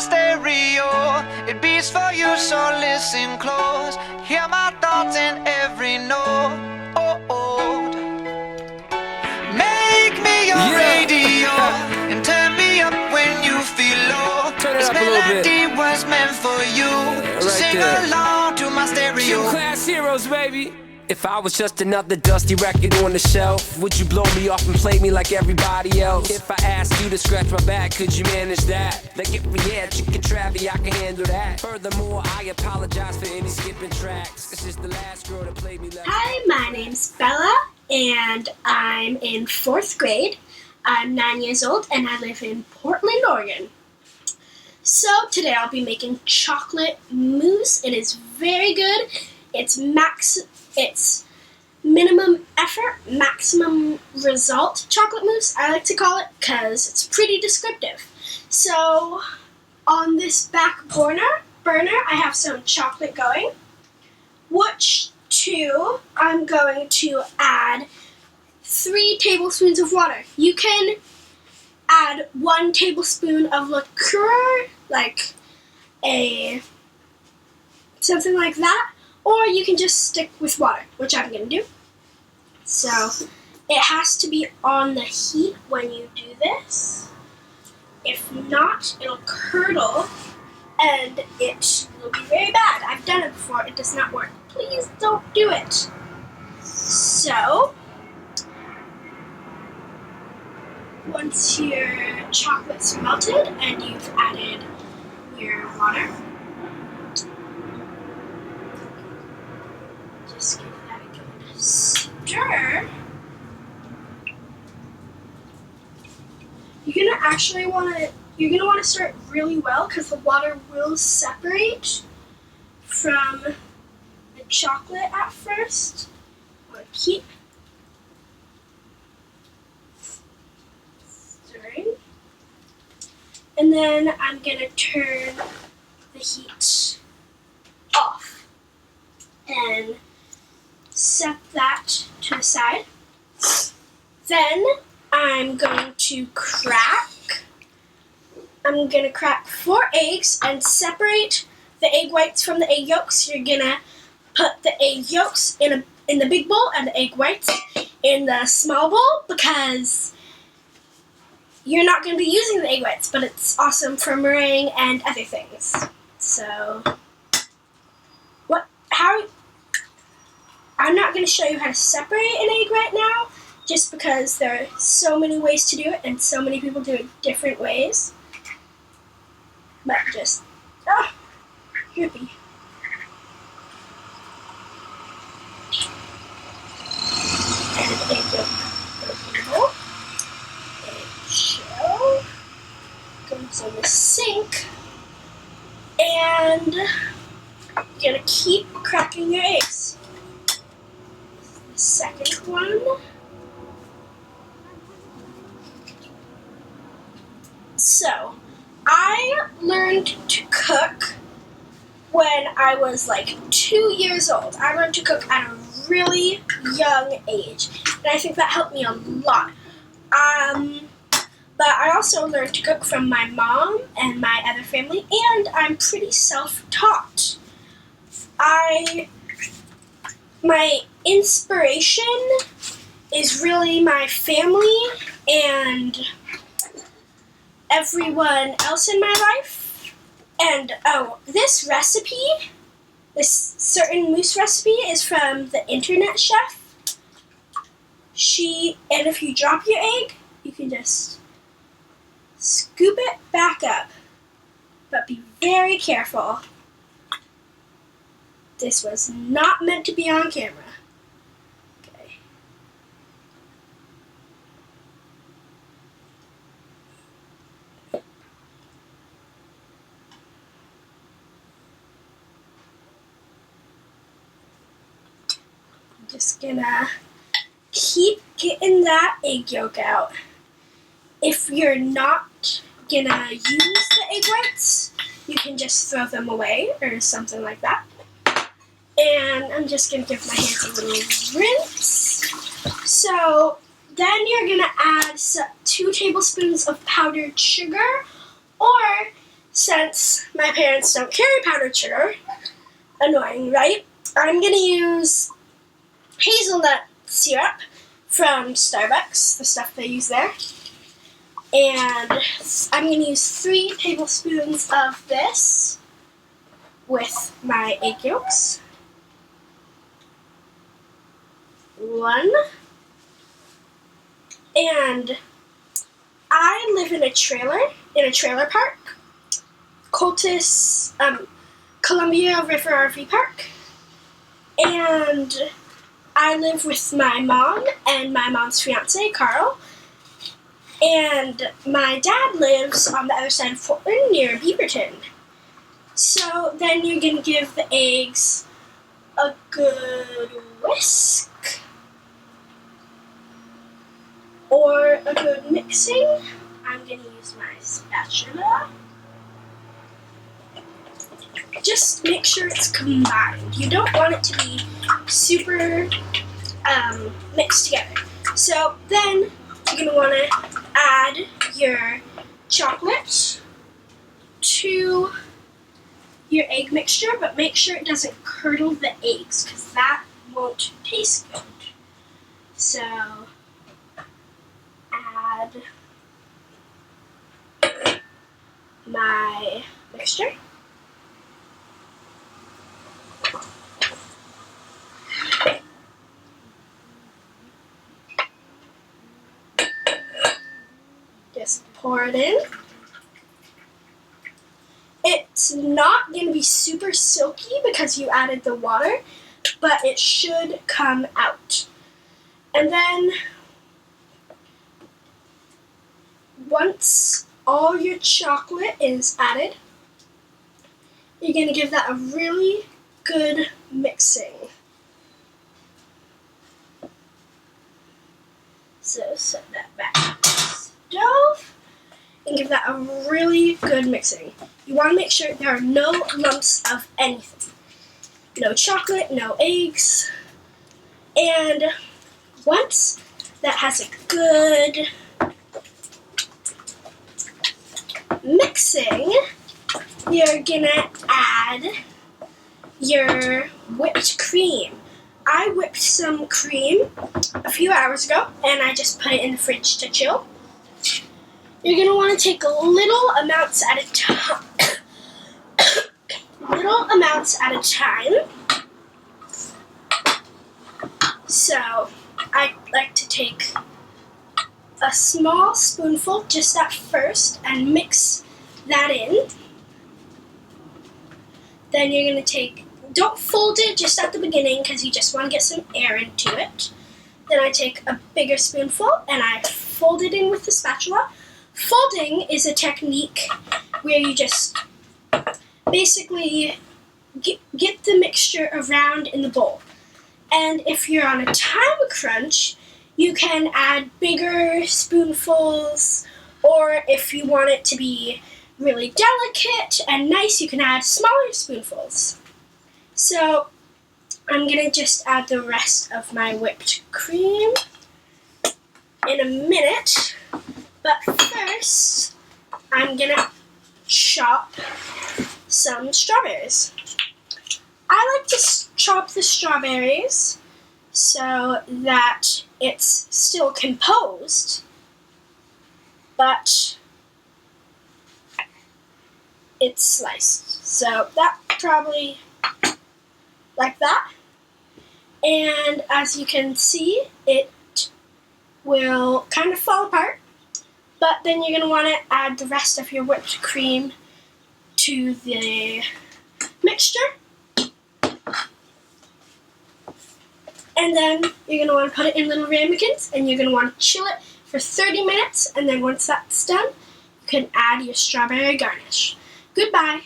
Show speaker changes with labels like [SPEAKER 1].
[SPEAKER 1] stereo. It beats for you, so listen close. Hear my thoughts in every note. Make me your radio and turn me up when you feel low.
[SPEAKER 2] Turn it
[SPEAKER 1] This
[SPEAKER 2] up a little bit.
[SPEAKER 1] melody was meant for you. So
[SPEAKER 2] right
[SPEAKER 1] sing
[SPEAKER 2] there.
[SPEAKER 1] along to my stereo.
[SPEAKER 2] Gym class heroes, baby. If I was just another dusty record on the shelf, would you blow me off and play me like everybody else? If I asked you to scratch my back, could you manage that? Like if we had chicken Travie, I can handle that. Furthermore, I apologize for any skipping tracks. This is the last girl that played me left.
[SPEAKER 3] Hi, my name's Bella, and I'm in 4th grade. I'm 9 years old, and I live in Portland, Oregon. So today I'll be making chocolate mousse. It is very good. It's minimum effort, maximum result chocolate mousse, I like to call it, because it's pretty descriptive. So on this back burner, I have some chocolate going, which to I'm going to add 3 tablespoons of water. You can add 1 tablespoon of liqueur, like something like that, or you can just stick with water, which I'm going to do. So it has to be on the heat when you do this. If not, it'll curdle and it will be very bad. I've done it before. It does not work. Please don't do it. So once your chocolate's melted and you've added your water, just give that a good stir. You're gonna want to stir it really well because the water will separate from the chocolate at first. I'm gonna keep stirring, and then I'm gonna turn the heat off and set that to the side. Then I'm going to crack 4 eggs and separate the egg whites from the egg yolks. You're gonna put the egg yolks in the big bowl and the egg whites in the small bowl because you're not gonna be using the egg whites, but it's awesome for meringue and other things. So I'm not going to show you how to separate an egg right now, just because there are so many ways to do it, and so many people do it different ways. But just, drippy. And an egg yolk goes in the bowl. Egg shell goes in the sink. And you're going to keep cracking your eggs. The second one. So, I learned to cook when I was like 2 years old. I learned to cook at a really young age, and I think that helped me a lot. But I also learned to cook from my mom and my other family, and I'm pretty self-taught. My inspiration is really my family and everyone else in my life. And this certain mousse recipe is from the internet chef. And if you drop your egg, you can just scoop it back up, but be very careful. This was not meant to be on camera. Okay. I'm just gonna keep getting that egg yolk out. If you're not gonna use the egg whites, you can just throw them away or something like that. And I'm just gonna give my hands a little rinse. So then you're gonna add 2 tablespoons of powdered sugar, or since my parents don't carry powdered sugar, annoying, right? I'm going to use hazelnut syrup from Starbucks, the stuff they use there. And I'm going to use 3 tablespoons of this with my egg yolks. 1. And I live in a trailer park, Columbia River RV Park. And I live with my mom and my mom's fiance, Carl. And my dad lives on the other side of Portland near Beaverton. So then you're going to give the eggs a good whisk or a good mixing. I'm going to use my spatula. Just make sure it's combined. You don't want it to be super mixed together. So then you're going to want to add your chocolate to your egg mixture, but make sure it doesn't curdle the eggs because that won't taste good. So add my mixture. Just pour it in. It's not going to be super silky because you added the water, but it should come out. And then once all your chocolate is added, you're going to give that a really good mixing. So set that back on the stove and give that a really good mixing. You want to make sure there are no lumps of anything. No chocolate, no eggs. And once that has a good mixing, you're gonna add your whipped cream. I whipped some cream a few hours ago and I just put it in the fridge to chill. You're gonna want to take little amounts at a time. So I like to take a small spoonful just at first and mix that in. Then you're going to take, don't fold it just at the beginning because you just want to get some air into it. Then I take a bigger spoonful and I fold it in with the spatula. Folding is a technique where you just basically get the mixture around in the bowl. And if you're on a time crunch, you can add bigger spoonfuls, or if you want it to be really delicate and nice, you can add smaller spoonfuls. So I'm going to just add the rest of my whipped cream in a minute. But first, I'm going to chop some strawberries. I like to chop the strawberries so that it's still composed, but it's sliced. So that probably like that. And as you can see, it will kind of fall apart. But then you're going to want to add the rest of your whipped cream to the mixture. And then you're going to want to put it in little ramekins, and you're going to want to chill it for 30 minutes. And then once that's done, you can add your strawberry garnish. Goodbye.